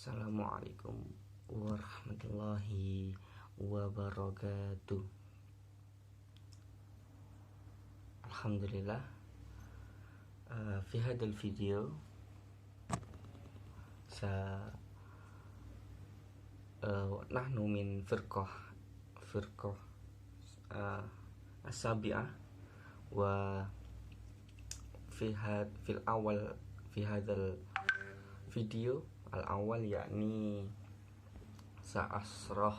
Assalamualaikum warahmatullahi wabarakatuh. Alhamdulillah. في هذا الفيديو نحن من فرقة السابعة، في الأول في هذا الفيديو الأول يعني سأشرح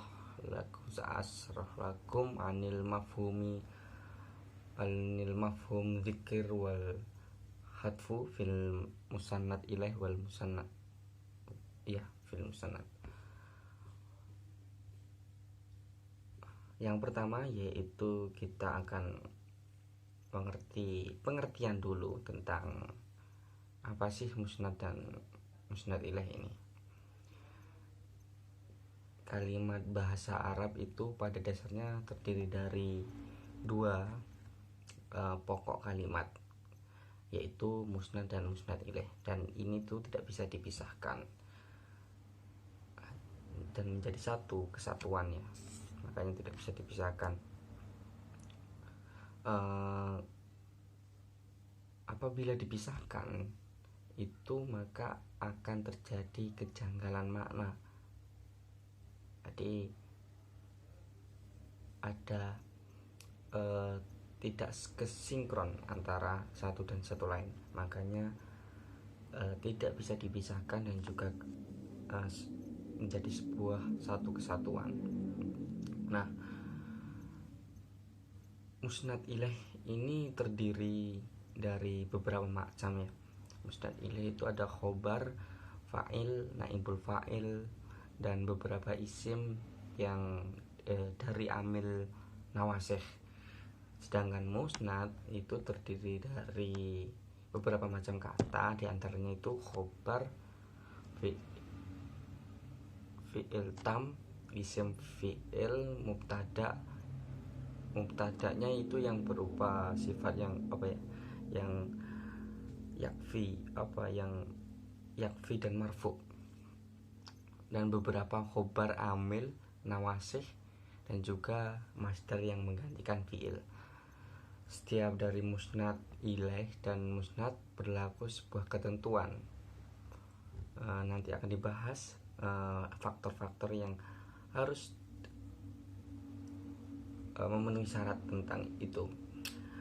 لكم عن المفهوم ذكر والحذف في المسند إليه والمسند في المسند. Yang pertama yaitu kita akan pengertian dulu tentang apa sih musnad dan musnad ilaih ini. Kalimat bahasa Arab itu pada dasarnya terdiri dari dua pokok kalimat, yaitu musnad dan musnad ilaih, dan ini tuh tidak bisa dipisahkan dan menjadi satu kesatuan ya, makanya tidak bisa dipisahkan. Apabila dipisahkan itu maka akan terjadi kejanggalan makna. Jadi ada tidak kesinkron antara satu dan satu lain, makanya tidak bisa dipisahkan dan juga menjadi satu kesatuan. Nah, musnad ilaih ini terdiri dari beberapa macam ya. Musnad ilaih itu ada khobar, fa'il, naibul fa'il, dan beberapa isim yang dari amil nawasih. Sedangkan musnad itu terdiri dari beberapa macam kata, diantaranya itu khobar, fi'il tam, isim fi'il, mubtada'nya itu yang berupa sifat yang yakfi dan marfu, dan beberapa khobar amil nawasih dan juga masdar yang menggantikan fi'il. Setiap dari musnad ilaih dan musnad berlaku sebuah ketentuan. Nanti akan dibahas faktor-faktor yang harus memenuhi syarat tentang itu.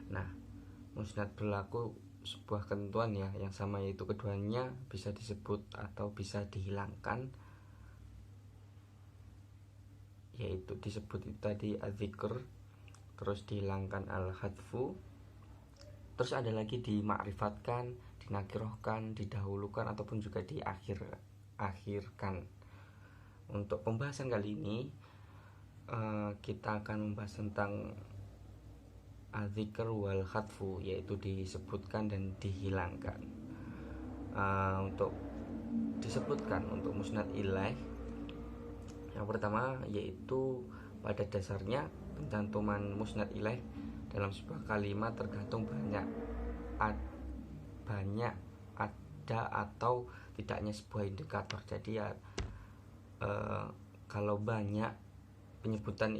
Nah, musnad berlaku sebuah ketentuan ya yang sama, yaitu keduanya bisa disebut atau bisa dihilangkan, yaitu disebut itu tadi adzikr, terus dihilangkan al-hadfu, terus ada lagi dima'rifatkan, dinakirohkan, didahulukan, ataupun juga diakhirkan. Untuk pembahasan kali ini kita akan membahas tentang adzikr wal hadfu, yaitu disebutkan dan dihilangkan. Untuk disebutkan untuk musnad ilaih, yang pertama yaitu pada dasarnya pencantuman musnad ilaih dalam sebuah kalimat tergantung banyak ada atau tidaknya sebuah indikator. Jadi ya kalau banyak penyebutan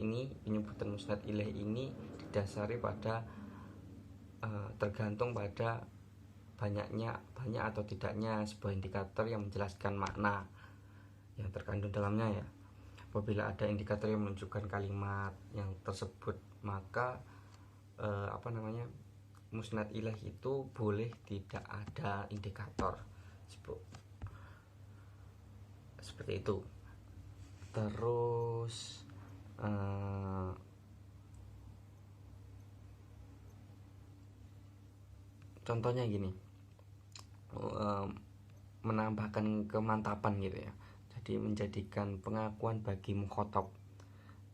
musnad ilaih ini didasari pada tergantung pada banyak atau tidaknya sebuah indikator yang menjelaskan makna yang terkandung dalamnya ya. Apabila ada indikator yang menunjukkan kalimat yang tersebut, maka musnad ilaih itu boleh tidak ada indikator seperti itu. Terus contohnya gini, menambahkan kemantapan gitu ya. Jadi menjadikan pengakuan bagi mukhotob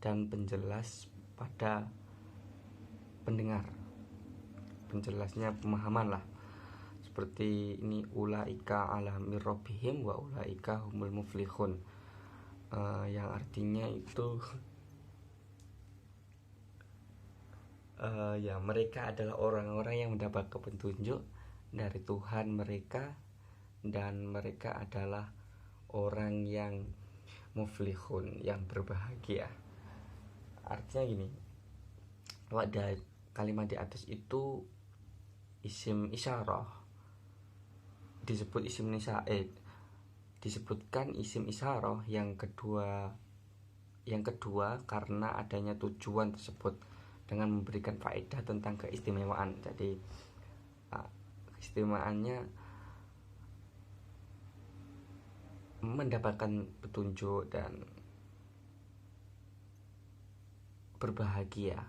dan penjelas pada pendengar, penjelasnya pemahaman lah. Seperti ini, ulaika ala mirrobihim wa ulaika humul muflihun, yang artinya itu ya mereka adalah orang-orang yang mendapat petunjuk dari Tuhan mereka, dan mereka adalah orang yang muflihun, yang berbahagia. Artinya gini, pada kalimat di atas itu isim isyarah disebut isim disebutkan isim isyarah yang kedua karena adanya tujuan tersebut dengan memberikan faedah tentang keistimewaan. Jadi keistimewaannya mendapatkan petunjuk dan berbahagia.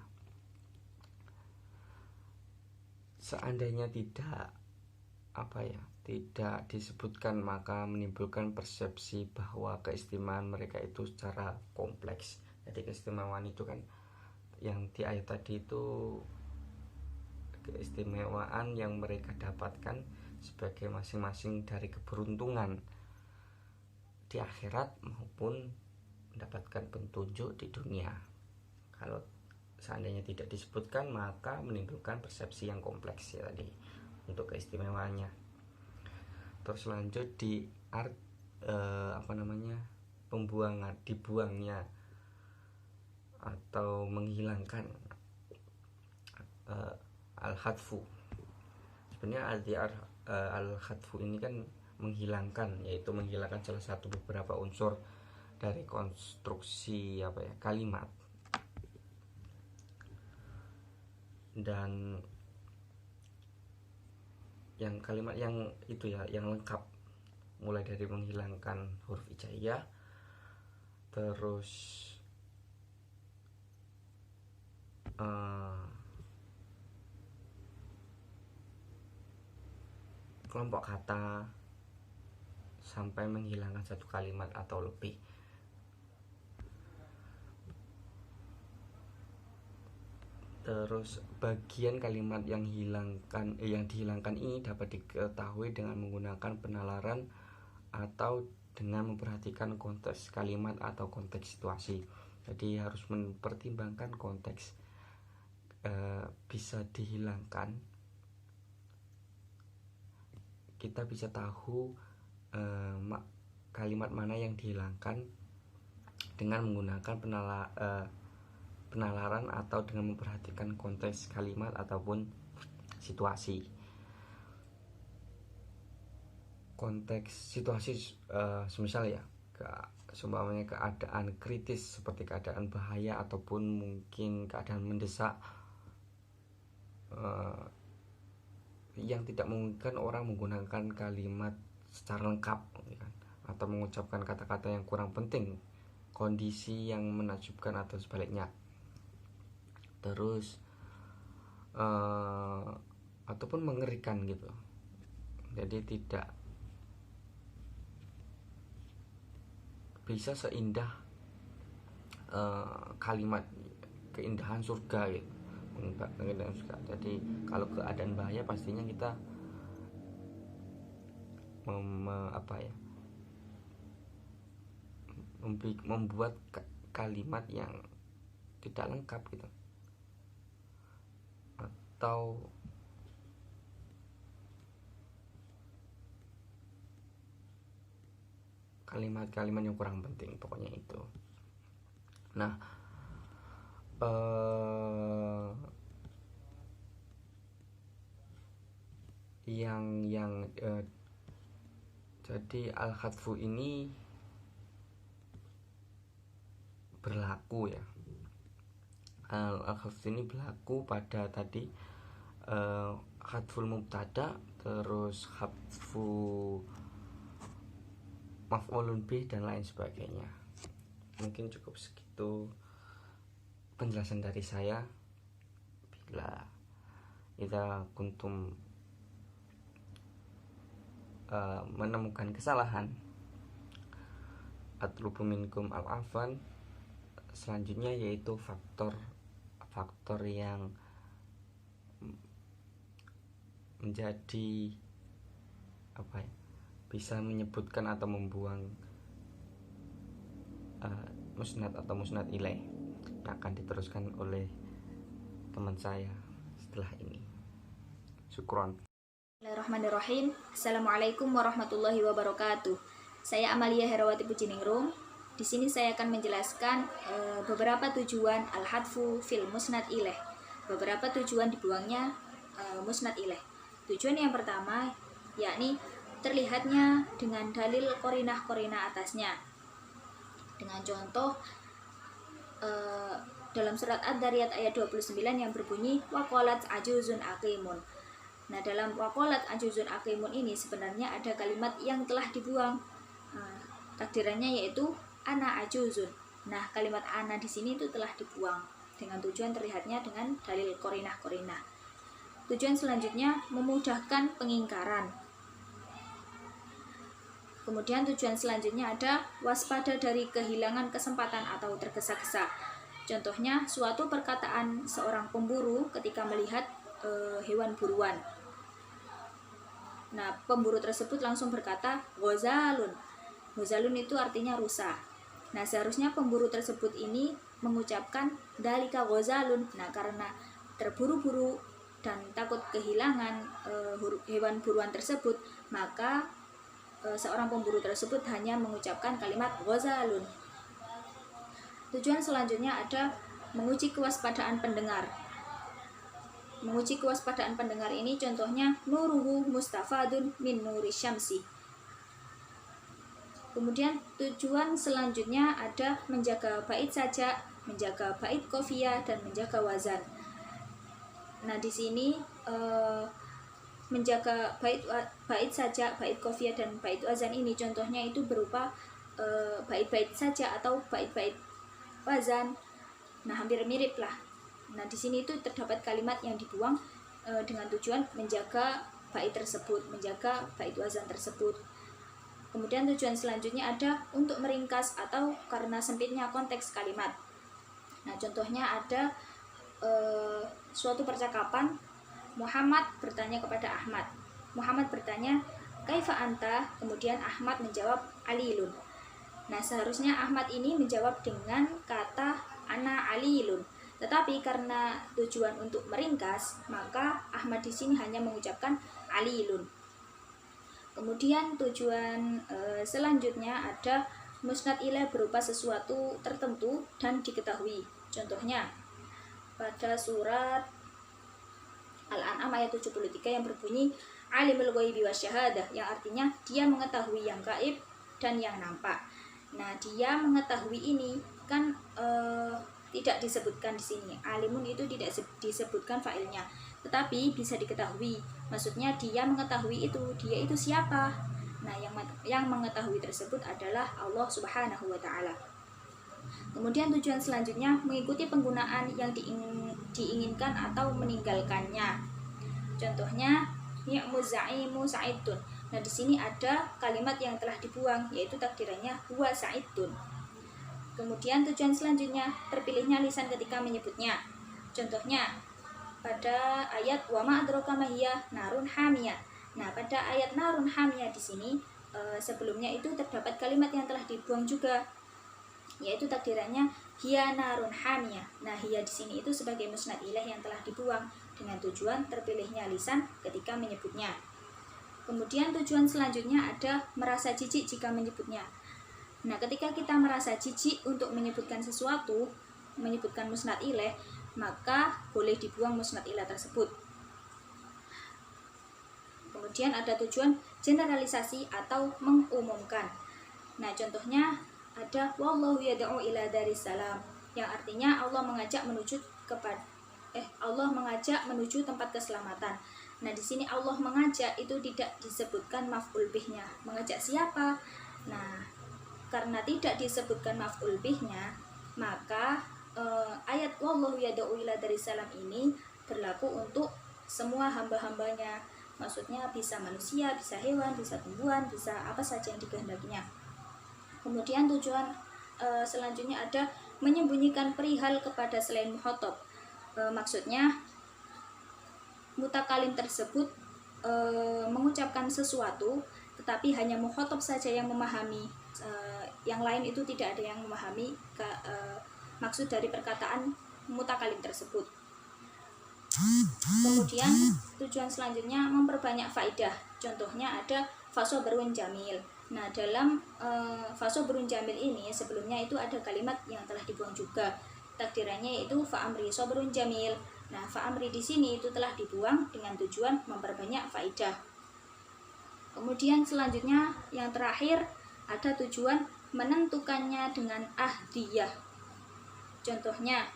Seandainya tidak disebutkan, maka menimbulkan persepsi bahwa keistimewaan mereka itu secara kompleks. Jadi keistimewaan itu kan yang di ayat tadi itu keistimewaan yang mereka dapatkan sebagai masing-masing dari keberuntungan di akhirat maupun mendapatkan petunjuk di dunia. Kalau seandainya tidak disebutkan, maka menimbulkan persepsi yang kompleks ya tadi untuk keistimewaannya. Terus lanjut di dibuangnya atau menghilangkan al-hadfu. Sebenarnya arti al-hadfu ini kan menghilangkan, yaitu menghilangkan salah satu beberapa unsur dari konstruksi kalimat. Dan yang kalimat yang itu yang lengkap, mulai dari menghilangkan huruf hijaiyah, terus kelompok kata, sampai menghilangkan satu kalimat atau lebih. Terus bagian kalimat yang dihilangkan ini dapat diketahui dengan menggunakan penalaran atau dengan memperhatikan konteks kalimat atau konteks situasi. Jadi harus mempertimbangkan konteks. Bisa dihilangkan, kita bisa tahu kalimat mana yang dihilangkan dengan menggunakan penalaran atau dengan memperhatikan konteks kalimat ataupun situasi. Konteks situasi semisal seumpamanya keadaan kritis seperti keadaan bahaya ataupun mungkin keadaan mendesak yang tidak memungkinkan orang menggunakan kalimat secara lengkap atau mengucapkan kata-kata yang kurang penting, kondisi yang menakjubkan atau sebaliknya. Terus ataupun mengerikan gitu. Jadi tidak bisa seindah kalimat keindahan surga gitu. Jadi kalau keadaan bahaya pastinya kita membuat kalimat yang tidak lengkap gitu, atau kalimat-kalimat yang kurang penting, pokoknya itu. Nah, jadi al-hadfu ini berlaku ya. Al-hadfu ini berlaku pada tadi hadful mubtada, terus hadfu maf'ulun bih dan lain sebagainya. Mungkin cukup segitu penjelasan dari saya. Bila kita kuntum menemukan kesalahan, atlubu minkum al-afan. Selanjutnya yaitu faktor yang menjadi bisa menyebutkan atau membuang musnad atau musnad ilaih, akan diteruskan oleh teman saya setelah ini. Syukron. Bismillahirrahmanirrahim. Assalamualaikum warahmatullahi wabarakatuh. Saya Amalia Herawati Puciningrum. Di sini saya akan menjelaskan beberapa tujuan al-hadfu fil musnad ilaih. Beberapa tujuan dibuangnya musnad ilaih. Tujuan yang pertama yakni terlihatnya dengan dalil korinah-korinah atasnya. Dengan contoh dalam surat Ad-Dariyat ayat 29 yang berbunyi waqalat ajuzun aqimun. Nah, dalam waqalat ajuzun aqimun ini sebenarnya ada kalimat yang telah dibuang. Takdirannya yaitu ana ajuzun. Nah, kalimat ana di sini itu telah dibuang dengan tujuan terlihatnya dengan dalil korinah-korinah. Tujuan selanjutnya memudahkan pengingkaran. Kemudian tujuan selanjutnya ada waspada dari kehilangan kesempatan atau tergesa-gesa. Contohnya suatu perkataan seorang pemburu ketika melihat hewan buruan. Nah, pemburu tersebut langsung berkata ghazalun. Ghazalun itu artinya rusa. Nah, seharusnya pemburu tersebut ini mengucapkan dalika ghazalun. Nah, karena terburu-buru dan takut kehilangan hewan buruan tersebut, maka seorang pemburu tersebut hanya mengucapkan kalimat ghazalun. Tujuan selanjutnya ada menguji kewaspadaan pendengar. Menguji kewaspadaan pendengar ini contohnya nuruhu mustafadun min nuri syamsi. Kemudian tujuan selanjutnya ada menjaga bait saja, menjaga bait qafiyah dan menjaga wazan. Nah, di sini menjaga bait saja, bait qafiyah dan bait wazan ini contohnya itu berupa bait-bait saja atau bait-bait wazan. Nah, hampir mirip lah. Nah, di sini itu terdapat kalimat yang dibuang dengan tujuan menjaga bait tersebut, menjaga bait wazan tersebut. Kemudian tujuan selanjutnya ada untuk meringkas atau karena sempitnya konteks kalimat. Nah, contohnya ada suatu percakapan Muhammad bertanya kepada Ahmad. Muhammad bertanya, "Kaifa anta?" Kemudian Ahmad menjawab, "Alilun." Nah, seharusnya Ahmad ini menjawab dengan kata ana alilun. Tetapi karena tujuan untuk meringkas, maka Ahmad di sini hanya mengucapkan alilun. Kemudian tujuan selanjutnya ada musnad ilaih berupa sesuatu tertentu dan diketahui. Contohnya pada surat Al-An'am ayat 73 yang berbunyi alimul ghaibi wasyahadah, yang artinya dia mengetahui yang gaib dan yang nampak. Nah, dia mengetahui ini kan tidak disebutkan di sini. Alimun itu tidak disebutkan fa'ilnya, tetapi bisa diketahui. Maksudnya dia mengetahui itu, dia itu siapa? Nah, yang mengetahui tersebut adalah Allah Subhanahu wa taala. Kemudian tujuan selanjutnya mengikuti penggunaan yang diinginkan atau meninggalkannya. Contohnya ni'mu za'imu sa'idun. Nah, di sini ada kalimat yang telah dibuang yaitu takdirannya huwa sa'idun. Kemudian tujuan selanjutnya terpilihnya lisan ketika menyebutnya. Contohnya pada ayat wa ma adraka ma hiya narun hamiyah. Nah, pada ayat narun hamiyah di sini sebelumnya itu terdapat kalimat yang telah dibuang juga yaitu takdirannya hiya narun hamiyah. Nah, hiya di sini itu sebagai musnad ilaih yang telah dibuang dengan tujuan terpilihnya lisan ketika menyebutnya. Kemudian tujuan selanjutnya ada merasa jijik jika menyebutnya. Nah, ketika kita merasa jijik untuk menyebutkan sesuatu, menyebutkan musnad ilaih, maka boleh dibuang musnad ilaih tersebut. Kemudian ada tujuan generalisasi atau mengumumkan. Nah, contohnya ada wallahu yad'u ila darissalam, yang artinya Allah mengajak menuju tempat keselamatan. Nah, di sini Allah mengajak itu tidak disebutkan maf'ul bihnya. Mengajak siapa? Nah, karena tidak disebutkan maf'ul bihnya, maka ayat wallahu yad'u ila darissalam ini berlaku untuk semua hamba-hambanya. Maksudnya bisa manusia, bisa hewan, bisa tumbuhan, bisa apa saja yang dikehendakinya. Kemudian tujuan selanjutnya ada menyembunyikan perihal kepada selain mukhatab. Maksudnya mutakalim tersebut mengucapkan sesuatu tetapi hanya mukhatab saja yang memahami, yang lain itu tidak ada yang memahami maksud dari perkataan mutakalim tersebut. Kemudian tujuan selanjutnya memperbanyak faidah. Contohnya ada fasobrun jamil. Nah, dalam fasobrun jamil ini sebelumnya itu ada kalimat yang telah dibuang juga. Takdirannya yaitu fa'amri sobrun jamil. Nah, fa'amri di sini itu telah dibuang dengan tujuan memperbanyak faidah. Kemudian selanjutnya yang terakhir ada tujuan menentukannya dengan ahdiyah. Contohnya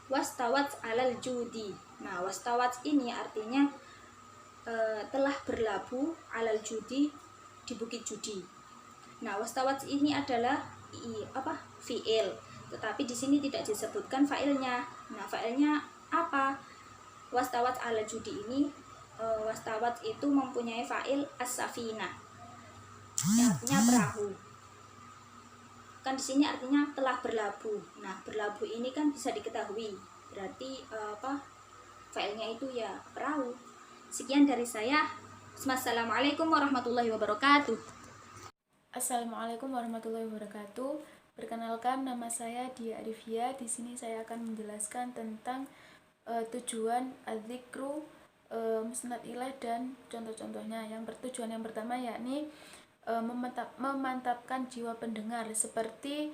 wastawat alal judi. Nah, wastawat ini artinya telah berlabuh alal judi di bukit judi. Nah, wastawat ini adalah fiil, tetapi di sini tidak disebutkan fa'ilnya. Nah, fa'ilnya apa? Wastawat alal judi ini, wastawat itu mempunyai fa'il as-safina, yang artinya perahu. Kan di sini artinya telah berlabuh. Nah, berlabuh ini kan bisa diketahui, berarti fa'ilnya itu ya perahu. Sekian dari saya. Wassalamualaikum warahmatullahi wabarakatuh. Assalamualaikum warahmatullahi wabarakatuh. Perkenalkan, nama saya Dia Arifia. Di sini saya akan menjelaskan tentang tujuan adzikru, musnad ilaih dan contoh-contohnya. Tujuan yang pertama yakni memantapkan jiwa pendengar seperti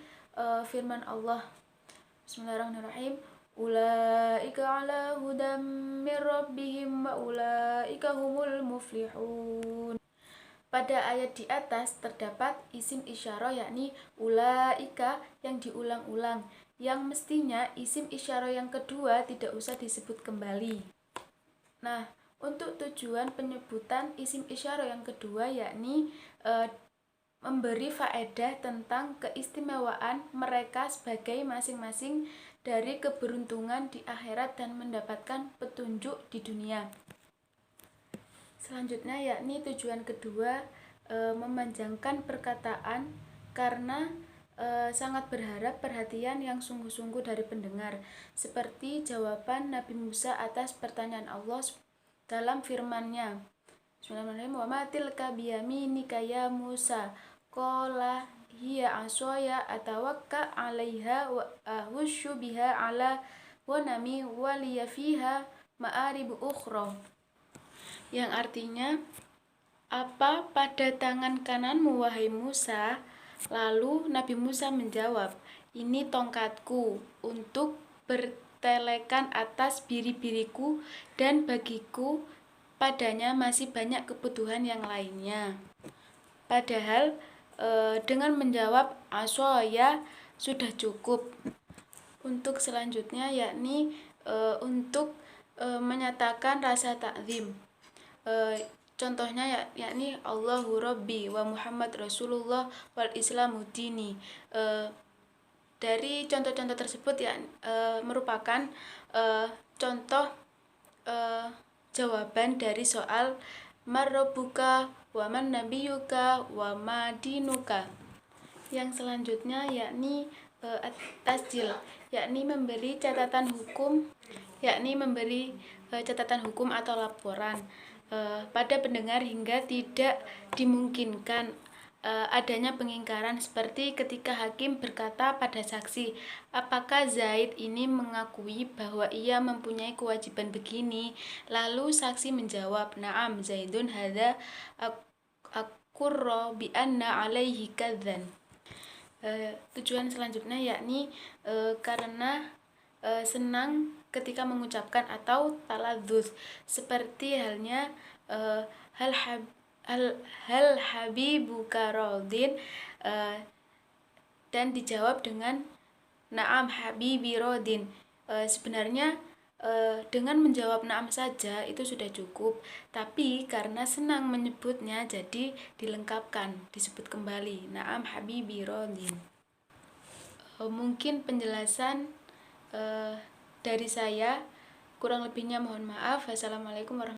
firman Allah. Bismillahirrahmanirrahim. Ulaika ala hudam mir rabbihim wa ulaika humul muflihun. Pada ayat di atas terdapat isim isyarah yakni ulaika yang diulang-ulang, yang mestinya isim isyarah yang kedua tidak usah disebut kembali. Nah, untuk tujuan penyebutan isim isyarah yang kedua yakni memberi faedah tentang keistimewaan mereka sebagai masing-masing dari keberuntungan di akhirat dan mendapatkan petunjuk di dunia. Selanjutnya yakni tujuan kedua, memanjangkan perkataan karena sangat berharap perhatian yang sungguh-sungguh dari pendengar, seperti jawaban Nabi Musa atas pertanyaan Allah dalam firman-Nya. Bismillahirrahmanirrahim. Wa ma tilka biyaminika ya Musa? Qala hiya asaya atawakka 'alaiha wa ahushu biha 'ala ghanami wa liya fiha ma'arib ukhra. Yang artinya, apa pada tangan kananmu wahai Musa? Lalu Nabi Musa menjawab, ini tongkatku untuk bertelekan atas biri-biriku dan bagiku padanya masih banyak kebutuhan yang lainnya. Padahal dengan menjawab aswaya sudah cukup. Untuk selanjutnya yakni untuk menyatakan rasa takzim. Contohnya yakni Allahu Rabbi wa Muhammad Rasulullah wal Islamu dini. Dari contoh-contoh tersebut merupakan contoh jawaban dari soal marrobuka wa man nabiyuka wa ma dinuka. Yang selanjutnya yakni tasjil, yakni memberi catatan hukum atau laporan pada pendengar hingga tidak dimungkinkan adanya pengingkaran, seperti ketika hakim berkata pada saksi, apakah Zaid ini mengakui bahwa ia mempunyai kewajiban begini? Lalu saksi menjawab, na'am Zaidun hadza akurra bi anna alaihi kadzan. Tujuan selanjutnya yakni karena senang ketika mengucapkan atau taladzuz, seperti halnya hal habibuka radin, dan dijawab dengan na'am habibi radin. Sebenarnya dengan menjawab na'am saja itu sudah cukup, tapi karena senang menyebutnya jadi dilengkapkan, disebut kembali na'am habibi radin. Mungkin penjelasan dari saya, kurang lebihnya mohon maaf. Wassalamualaikum warahmatullahi wabarakatuh.